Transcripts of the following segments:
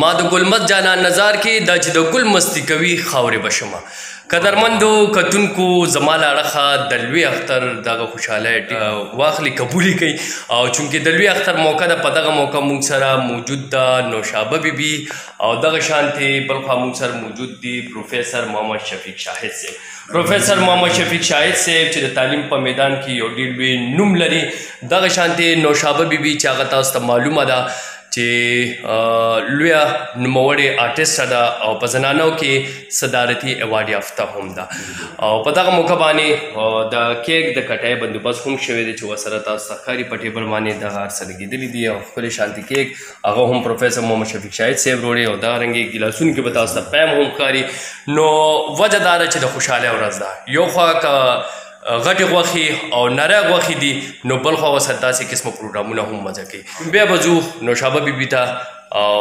ما د ګلمست جانان نظار کې دا چې د ګل مستی کوي خاورې بشمه قدرمندو کتونکو زما لاړخه د لوی اختر دغه خوشحالی واخلي قبولي کوي او چونکې د لوی اختر موقع ده په دغه موقع موږ سره موجود ده نوشابه بیبي او دغه شانتې بل خوا موږ سره موجود دي پروفیسر محمد شفیق شاهد صاحب. پروفیسر محمد شفیق شاهد صاحب چې د تعلیم په میدان کې یو ډېر لوی نوم لري. دغه شانتې نوشابه بیبي چې هغه تاسو ته معلومه ده چې لویه نوموړې آرټسټه ده او په زنانو کې صدارتي ایوارډ یافته هم ده او په دغه موقع باندې د کیک د کټۍ بندوبست هم شوی دی چې ورسره تاسو ته ښکاري په ټیبل باندې دغه هر څه لګېدلي دي او ښکلې شانتي کیک هغه هم پروفیسر محمد شفیق شاهد صاحب وروړي او دغه رنګې ګیلاسونو کې به تاسو ته پیم هم ښکاري. نو وجه دا ده چې د خوشحالۍ ورځ ده. یو خوا که غټې غوښې او نری غوښې دي نو بل خوا ورسره داسې قسمه پروګرامونه هم مزه کوي. بیا به ځو نوشابه بیبي ته او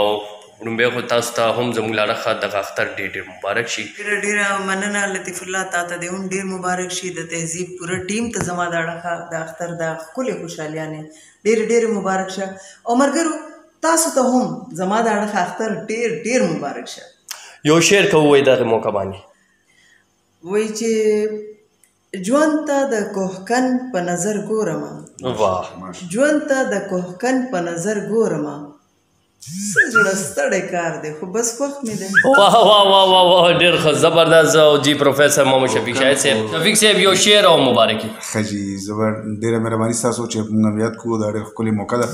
لومبی خو تاسو ته هم زموږ لاړخه دغه اختر ډېر ډېر مبارک شي. ډېره مننه لطیف الله تا ته دې هم ډېر مبارک شي. د تهذیب پوره ټیم ته زما د اړخه د اختر د ښکلې خوشحالیانې ډېرې ډېرې مبارک شه او ملګرو تاسو ته هم زما د اړخه اختر ډېر ډېر مبارک شه. یو شعر که ووایي دغه موقع باندې وایي چې ژوند ته د کوهکن په نظر ګورمه ژوند ته د کوهکن په نظر ګورمه څه زړه ستړی کار دی خو بس خوښ مې دی. واه واه واه واه واه ډېر ښه زبردست او جی پروفیسر محمد شفیق شاهد صاحب. شفیق صاحب یو شعر او مبارکي. ښه جي زه ډېره مهرباني ستاسو چې موږ هم یاد کړو دا ډېر ښکلې موقع ده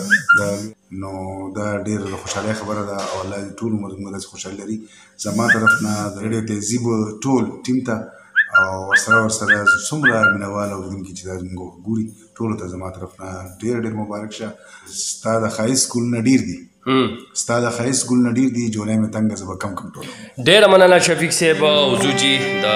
نو دا ډېر د خوشحالۍ خبره ده او الله دې ټول عمر زموږ داسې خوشحالي لري. زما طرف نه د ریډیو تهذیب ټول ټیم ته او ورسره څومره مینهوال اورېدونکي چې دا زموږ ګوري ټولو ته زما طرف نه ډېر ډېر مبارک شه. ستا د ښایست ګلونه ډېر دي ستا د ښایست ګلونه ډېر دي جولی مې تنګه زه به کم ټولوم. ډېره مننه شفیق صاحب او زو جي د